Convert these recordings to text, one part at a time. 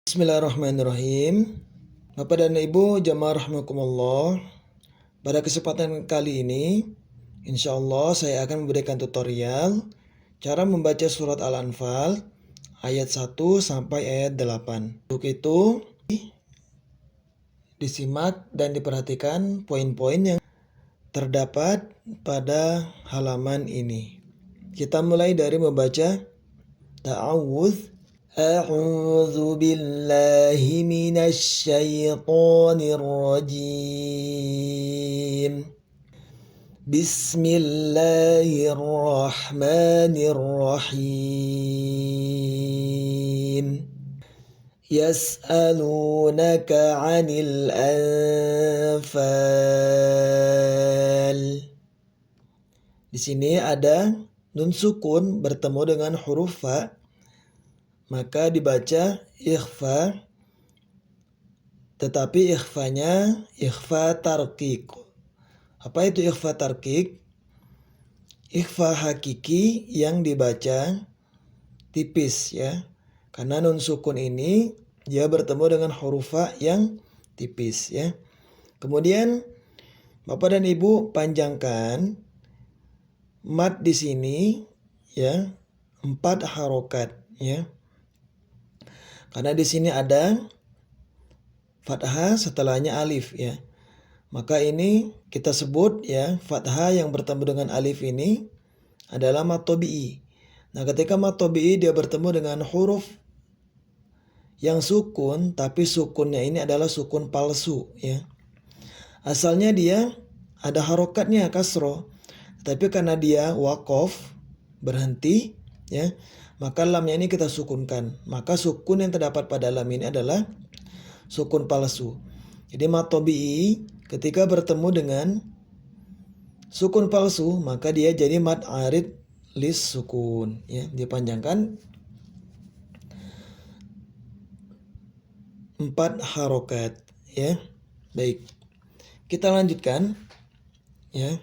Bismillahirrahmanirrahim. Bapak dan Ibu jamaah rahimakumullah. Pada kesempatan kali ini, insya Allah saya akan memberikan tutorial cara membaca surat Al-Anfal ayat 1 sampai ayat 8. Untuk itu, disimak dan diperhatikan poin-poin yang terdapat pada halaman ini. Kita mulai dari membaca ta'awudz. أعوذ بالله من الشيطان الرجيم بسم الله الرحمن الرحيم يسألونك عن الأنفال. Di sini ada nun sukun bertemu dengan huruf fa, maka dibaca ikhfa, tetapi ikhfanya ikhfa tarqiq. Apa itu ikhfa tarqiq? Ikhfa hakiki yang dibaca tipis ya. Karena nun sukun ini dia bertemu dengan huruf fa yang tipis ya. Kemudian Bapak dan Ibu panjangkan mad di sini ya 4 harokat ya. Karena di sini ada fathah setelahnya alif ya. Maka ini kita sebut ya fathah yang bertemu dengan alif ini adalah mad tabi'i. Nah, ketika mad tabi'i dia bertemu dengan huruf yang sukun, tapi sukunnya ini adalah sukun palsu ya. Asalnya dia ada harokatnya kasroh, tapi karena dia waqaf berhenti ya, maka lamnya ini kita sukunkan. Maka sukun yang terdapat pada lam ini adalah sukun palsu. Jadi mad tabi'i ketika bertemu dengan sukun palsu, maka dia jadi mad arid lis sukun ya, dipanjangkan 4 harokat ya. Baik. Kita lanjutkan ya.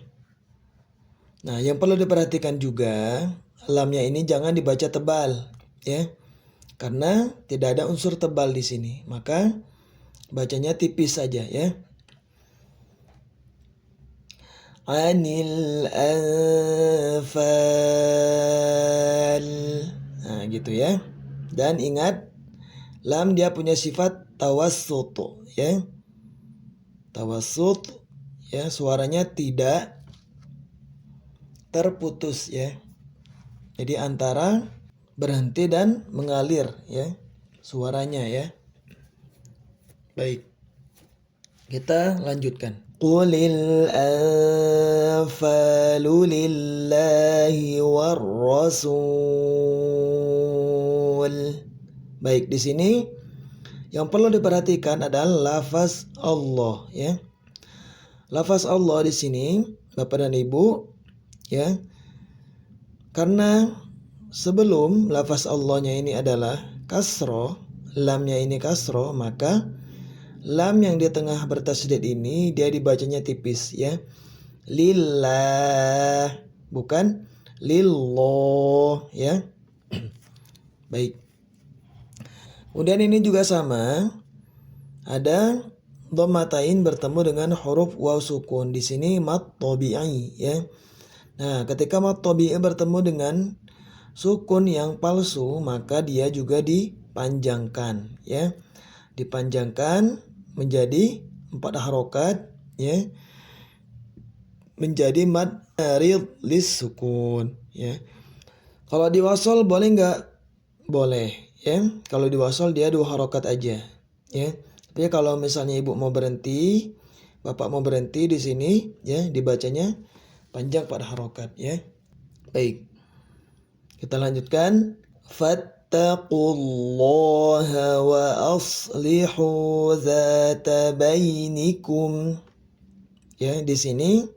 Nah, yang perlu diperhatikan juga, lamnya ini jangan dibaca tebal ya. Karena tidak ada unsur tebal di sini, maka bacanya tipis saja ya. Anil anfal. Nah, gitu ya. Dan ingat, lam dia punya sifat tawassut ya. Tawassut ya, suaranya tidak terputus ya. Jadi antara berhenti dan mengalir ya suaranya ya. Baik. Kita lanjutkan. Qulil anfalu lillahi war rasul. Baik, di sini yang perlu diperhatikan adalah lafaz Allah ya. Lafaz Allah di sini Bapak dan Ibu ya. Karena sebelum lafaz Allahnya ini adalah kasroh, lamnya ini kasroh, maka lam yang di tengah bertasydid ini dia dibacanya tipis ya. Lillah, bukan lillah ya. Baik. Kemudian ini juga sama, ada dhammatain bertemu dengan huruf waw sukun. Di sini mad tabi'i ya. Nah, ketika mad tabi'i bertemu dengan sukun yang palsu, maka dia juga dipanjangkan ya. Dipanjangkan menjadi 4 harokat ya. Menjadi mad arid lis sukun ya. Kalau diwasal boleh nggak? Boleh ya. Kalau diwasal dia 2 harokat aja ya. Tapi kalau misalnya Ibu mau berhenti, Bapak mau berhenti di sini ya, dibacanya panjang 4 harokat ya. Baik. Kita lanjutkan. Fattaqullaha wa aslihu dzata bainikum. Ya, di sini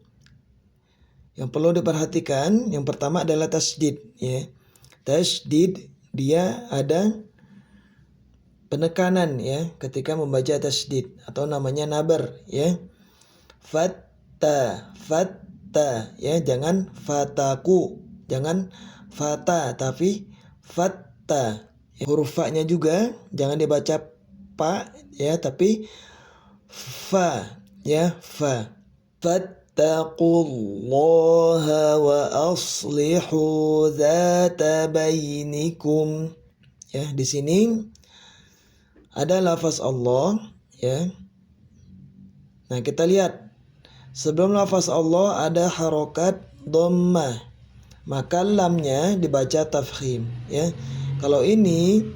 yang perlu diperhatikan yang pertama adalah tasydid ya. Tasydid dia ada penekanan ya ketika membaca tasydid atau namanya nabar ya. Fatta ya, jangan fataku, jangan fata tapi fatta. Huruf fa-nya juga jangan dibaca pa ya, tapi fa ya, fa. Fattaqullaha wa aslihu dzata bainikum. Ya, di sini ada lafaz Allah ya. Nah, kita lihat sebelum lafaz Allah ada harokat dhammah, maka lamnya dibaca tafkhim ya. Kalau ini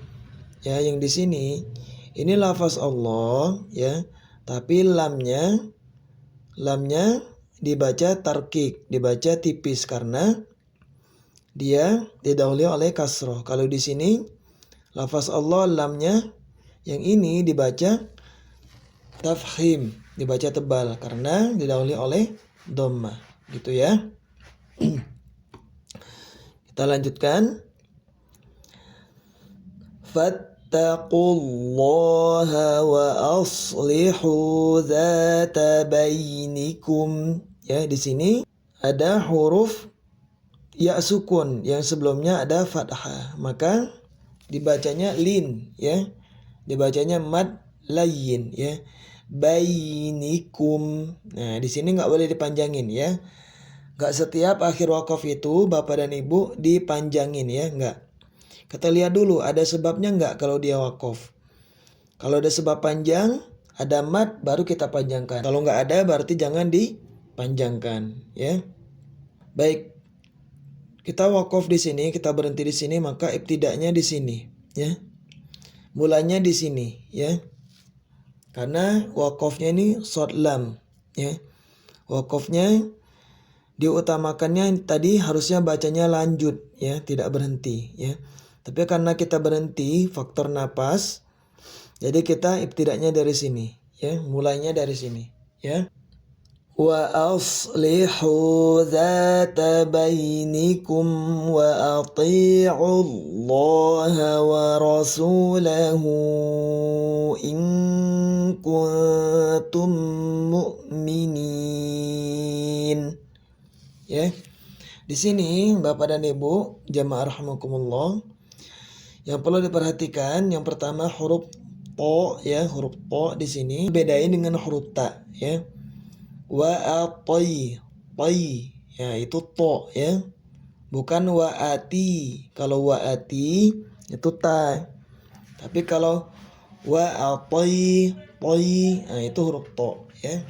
ya, yang di sini ini lafaz Allah ya, tapi lamnya dibaca tarkik, dibaca tipis karena dia didahului oleh kasroh. Kalau di sini lafaz Allah lamnya yang ini dibaca tafkhim, dibaca tebal karena didahului oleh dhammah, gitu ya. Kita lanjutkan. Fattaqullaha wa aslihu dzata bainikum. Ya, di sini ada huruf ya sukun yang sebelumnya ada fathah, maka dibacanya lin ya. Dibacanya mad layyin ya. Bainikum. Nah, di sini nggak boleh dipanjangin ya. Nggak setiap akhir wakaf itu Bapak dan Ibu dipanjangin ya, nggak. Kita lihat dulu ada sebabnya nggak kalau dia wakaf. Kalau ada sebab panjang, ada mad, baru kita panjangkan. Kalau nggak ada berarti jangan dipanjangkan ya. Baik, kita wakaf di sini, kita berhenti di sini, maka ibtida'nya di sini ya. Mulanya di sini ya. Karena wakafnya ini short lam ya. Wakafnya diutamakannya tadi harusnya bacanya lanjut ya, tidak berhenti ya. Tapi karena kita berhenti faktor napas, jadi kita ibtida'nya dari sini ya, mulainya dari sini ya. Wa aslihu dzata bainikum wa ati'ullaha wa rasulahu in kuntum mu'minin. Ya. Di sini Bapak dan Ibu jamaah rahimakumullah, yang perlu diperhatikan yang pertama huruf to ya, huruf to di sini bedain dengan huruf ta ya. Wa atai, tai ya itu to ya. Bukan wa ati. Kalau wa ati itu ta. Tapi kalau wa atai, tai, nah itu huruf to ya.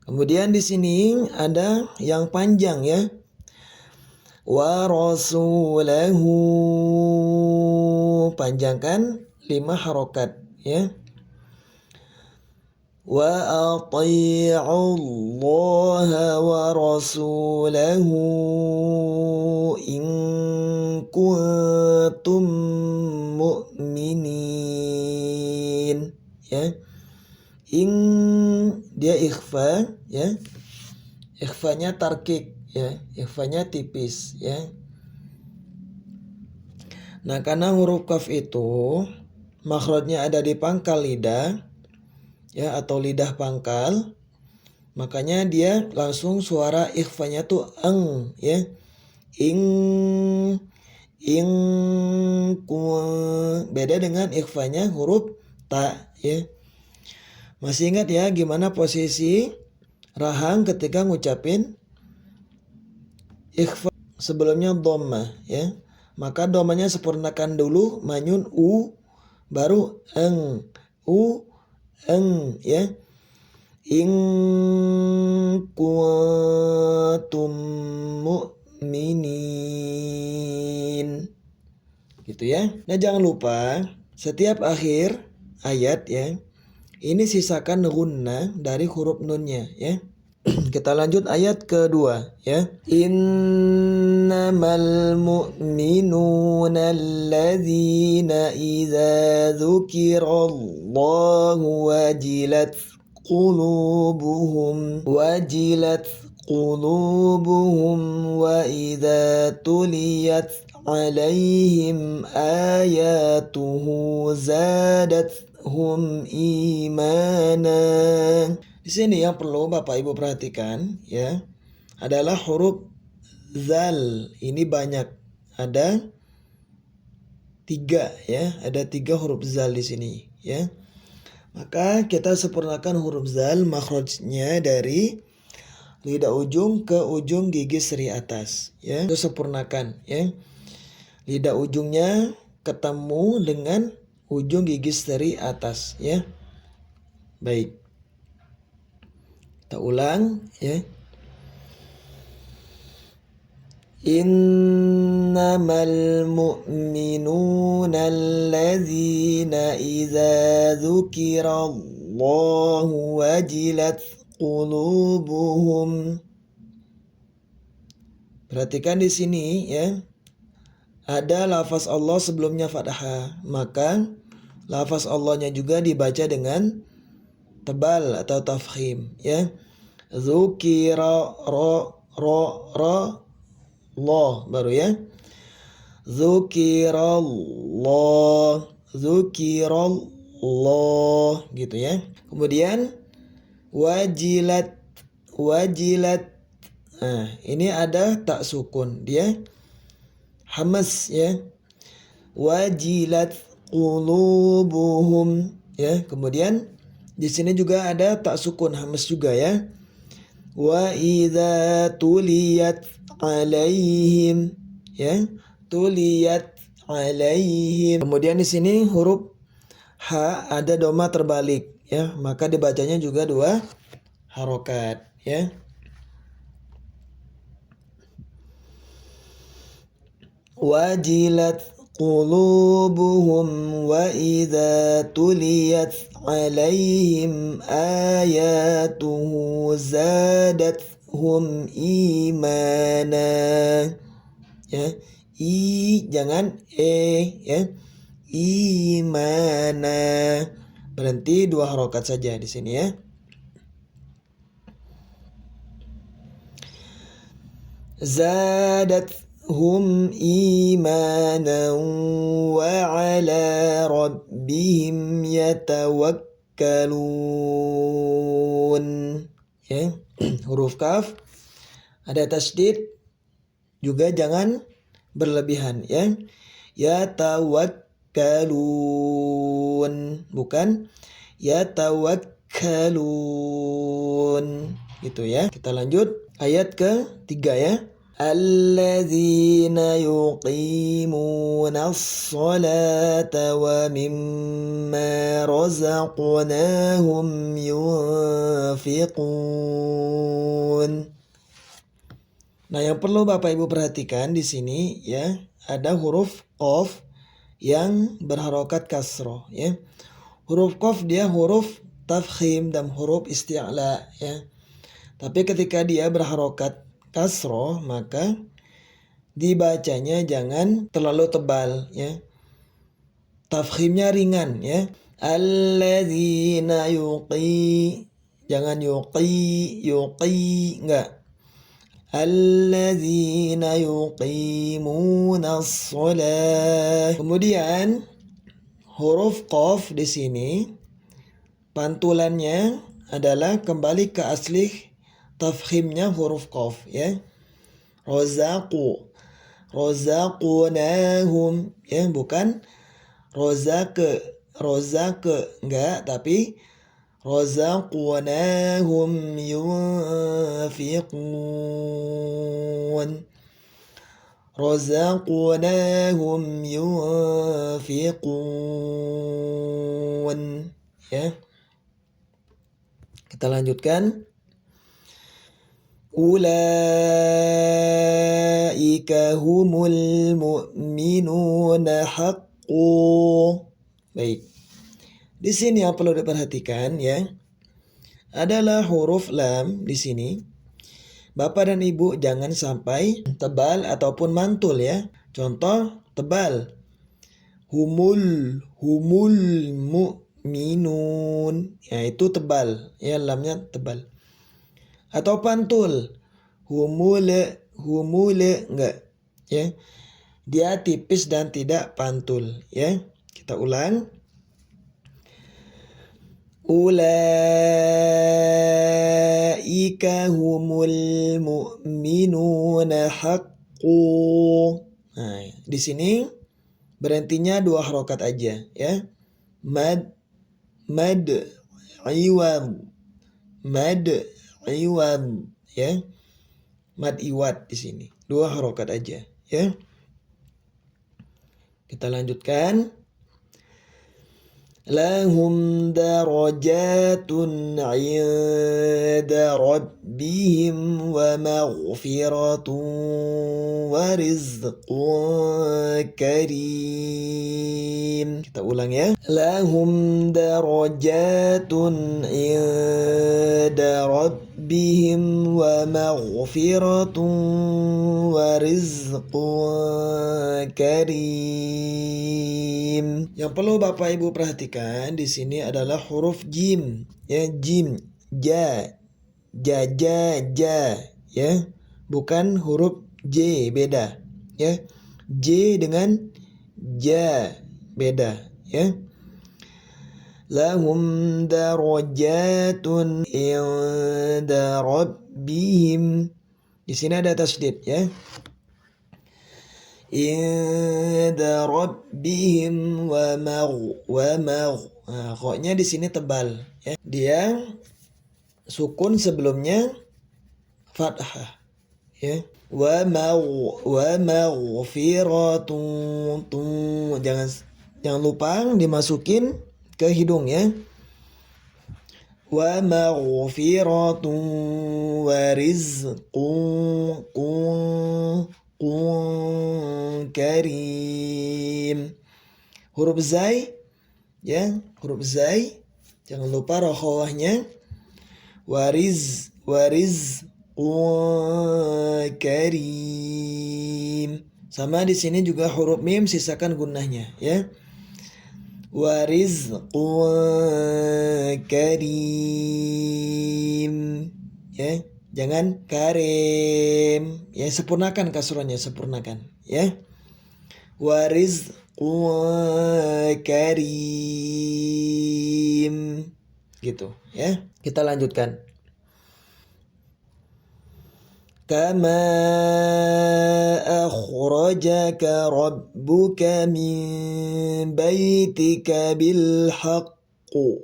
Kemudian di sini ada yang panjang ya. Wa rasulahu, panjangkan 5 harokat ya. Wa ati'ullaha wa rasulahu in kuntum mu'minin ya. In dia ikhfa ya. Ikhfanya tarkik ya, ikhfanya tipis ya. Nah, karena huruf kaf itu makhrajnya ada di pangkal lidah ya, atau lidah pangkal, makanya dia langsung suara ikhfanya tuh eng ya. Ing beda dengan ikhfanya huruf ta ya. Masih ingat ya gimana posisi rahang ketika ngucapin ikhfa? Sebelumnya dhammah ya. Maka dhammahnya sempurnakan dulu, manyun u, baru eng. U eng ya. In kuntum mu'minin. Gitu ya. Nah, jangan lupa setiap akhir ayat ya, ini sisakan gunnah dari huruf nunnya ya. Kita lanjut ayat kedua ya. Innamal mu'minuna alladzina idza dzukirallahu wajilat qulubuhum wa idza tuliyat alaihim ayatuhu zadathum imana. Di sini yang perlu Bapak Ibu perhatikan ya adalah huruf zal. Ini banyak, ada 3 ya, ada 3 huruf zal di sini ya. Maka kita sempurnakan huruf zal makhrajnya dari lidah ujung ke ujung gigi seri atas ya. Itu sempurnakan ya. Lidah ujungnya ketemu dengan ujung gigi seri atas ya. Baik. Kita ulang ya. Innamal mu'minuna allazina idza dzukirallahu wajilat qulubuhum. Perhatikan di sini ya. Ada lafaz Allah sebelumnya fathah, maka lafaz Allahnya juga dibaca dengan tebal atau tafkhim ya. Dzukira Allah baru ya. Dzukirallah gitu ya. Kemudian wajilat. Nah, ini ada tak sukun, dia hamas ya. Wajilat qulubuhum ya. Kemudian di sini juga ada tak sukun hamas juga ya. Wa idza tuliyat alaihim ya. Tuliyat alaihim. Kemudian di sini huruf ha ada doma terbalik ya, maka dibacanya juga 2 harokat ya. Wajilat qulubuhum wa idza tuliyat alaihim ayatuhu zadathum imana ya. Jangan ya. Imana. Berhenti 2 harokat saja di sini ya. Zadathum imana wa ala rabbihim yatawakkalun ya. Huruf kaf ada tasydid juga jangan berlebihan ya. Yatawakkalun bukan yatawakkalun gitu ya. Kita lanjut ayat ke-3 ya. Alladzina yuqimunas salata wa mimma razaqnahum yunfiqun. Nah, yang perlu Bapak Ibu perhatikan di sini ya, ada huruf qaf yang berharokat kasroh ya. Huruf qaf dia huruf tafkhim dan huruf isti'la ya. Tapi ketika dia berharokat kasroh maka dibacanya jangan terlalu tebal ya. Tafkhimnya ringan ya. Alladzina jangan yuqi enggak. Alladzina yuqimunas shalah. Kemudian huruf qaf di sini pantulannya adalah kembali ke asli tafkhimnya huruf qaf ya. Rozaqunahum ya, bukan rozake enggak, tapi razaqnahum yunfiqun. Razaqnahum yunfiqun ya. Kita lanjutkan. Ulaika humul mu'minuna haqqo. Baik. Di sini yang perlu diperhatikan ya, adalah huruf lam di sini. Bapak dan Ibu jangan sampai tebal ataupun mantul ya. Contoh tebal. Humul mu'minun. Ya, itu tebal. Ya, lamnya tebal. Atau pantul. Humule enggak ya. Dia tipis dan tidak pantul ya. Kita ulang. Ulaika humul mu'minuna haqqo. Nah, di sini berhentinya 2 harokat aja ya. Mad, mad, iwad, mad, iwad ya. Mad iwad di sini 2 harokat aja ya. Kita lanjutkan. Lahum darajatun 'inda rabbihim wa maghfiratun wa rizqun karim. Kita ulang ya. Lahum darajatun 'inda rabbihim wa maghfiratun wa rizqun karim. Yang perlu Bapak Ibu perhatikan di sini adalah huruf jim ya, jim, ja, ja ya. Bukan huruf j, beda ya. J dengan ja beda ya. Lahum darajatun inda rabbihim. Di sini ada tasydid ya. Inda rabbihim wa magh. Nah, koknya di sini tebal ya. Dia sukun sebelumnya fathah ya. Wa maghfiratun. Jangan lupa dimasukin ke hidung ya. Wa maghfiratun wa rizqun karim. Huruf zai ya, huruf zai jangan lupa rokhawahnya. Wariz karim. Sama di sini juga huruf mim sisakan gunnahnya ya. Warizqun karim ya. Jangan karim ya, sempurnakan kasrohnya, sempurnakan ya. Warizqun karim gitu ya. Kita lanjutkan. Kama akhrajaka rabbuka min baitika bil haqqu.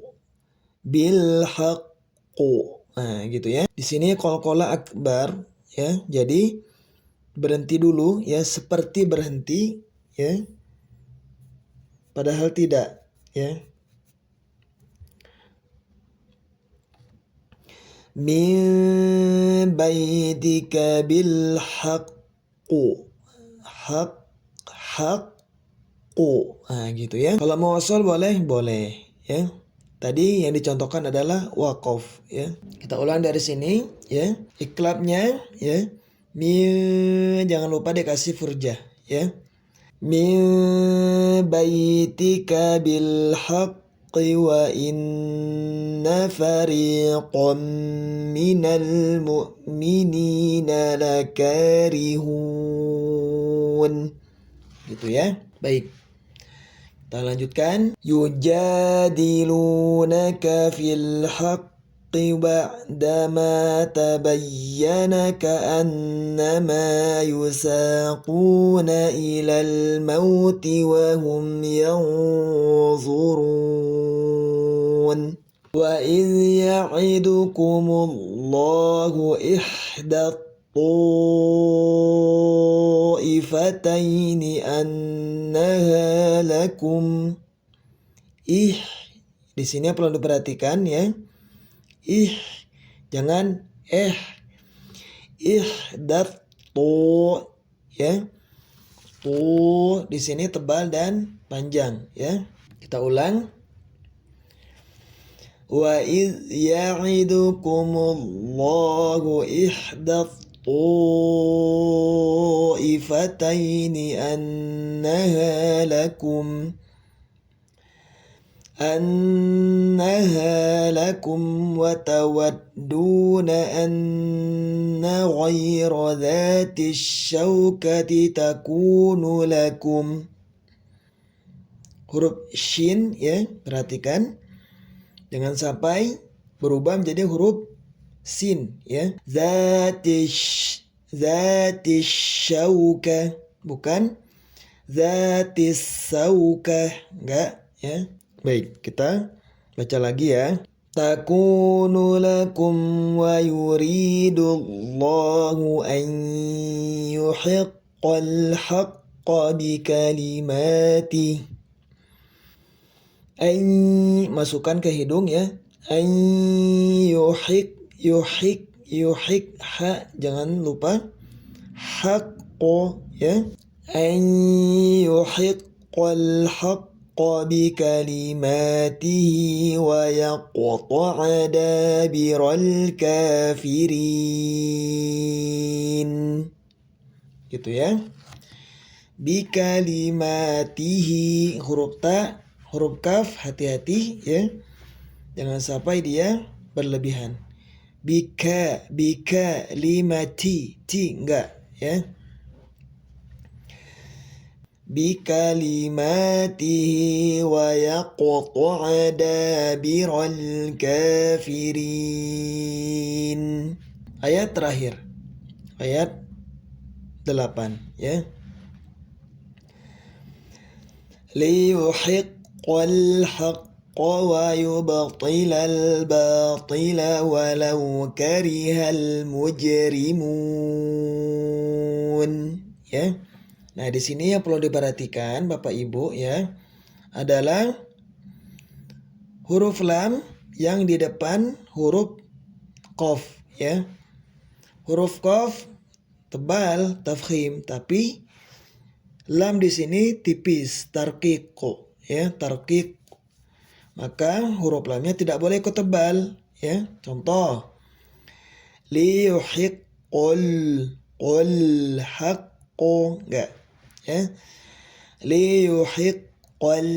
Nah, gitu ya. Di sini qalqalah akbar ya. Jadi berhenti dulu ya, seperti berhenti ya. Padahal tidak ya. Min baitika bil haqqu. Haqqu. Nah, gitu ya. Kalau mau wasol boleh ya. Tadi yang dicontohkan adalah waqaf ya. Kita ulang dari sini ya. Iklabnya ya. Jangan lupa dikasih furjah ya. Min baitika bil haqqi wa inna fariqam minal mu'minina lakarihun. Gitu ya. Baik. Kita lanjutkan. Yujadilunaka fil haqqi ba'dama tabayyana ka'annama yusaquna ilal mauti wa hum yanzurun. Wa idh ya'idukumullahu ihdat ifataini annaha lakum. Di sini perlu diperhatikan ya. Jangan ihdatu ya. Di sini tebal dan panjang ya. Kita ulang. Wa idh ya'idukumullahu ihdat ifataini annaha lakum wa tawadduna anna ghayra dhati syawkati takunu lakum. Huruf shin ya, perhatikan jangan sampai berubah menjadi huruf sin ya. Zati syauka, bukan Zatis saukah. Enggak ya. Baik, kita baca lagi ya. Takunu lakum wa yuridullahu an yuhiqqal haqqa bikalimati. An, masukkan ke hidung ya. An yuhik ha, jangan lupa haqqo ya. An yuhiqqal haqqa bikalimatihi wa yaqta'a dabiral kafirin. Gitu ya. Bikalimatihi, huruf ta, huruf kaf, hati-hati ya. Jangan sampai dia berlebihan. Bika limati, ti enggak ya. Bikalimatihi wa yaqta'a dabiral kafirin. Ayat terakhir. Ayat 8 ya. Liyuhiqqal haqqa wa yubtilal batila walau karihal mujrimun. Ya. Nah, di sini yang perlu diperhatikan Bapak Ibu ya adalah huruf lam yang di depan huruf qaf ya. Huruf qaf tebal tafkhim, tapi lam di sini tipis, tarqiq ya, tarqiq. Maka huruf lamnya tidak boleh ikut tebal ya. Contoh liyuhiqqul haqqo, enggak ya. Liyuhiqqal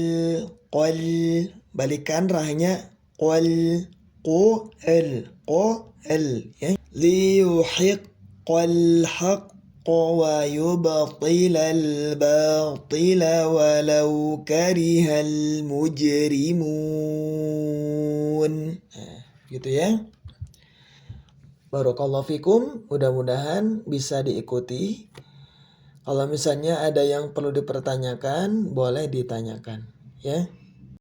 balikan rahnya qal ya. Liyuhiqqal haqqa wa yubtilal batila walau karihal mujrimun. Nah, gitu ya. Barakallahu fikum, mudah-mudahan bisa diikuti. Kalau misalnya ada yang perlu dipertanyakan, boleh ditanyakan ya.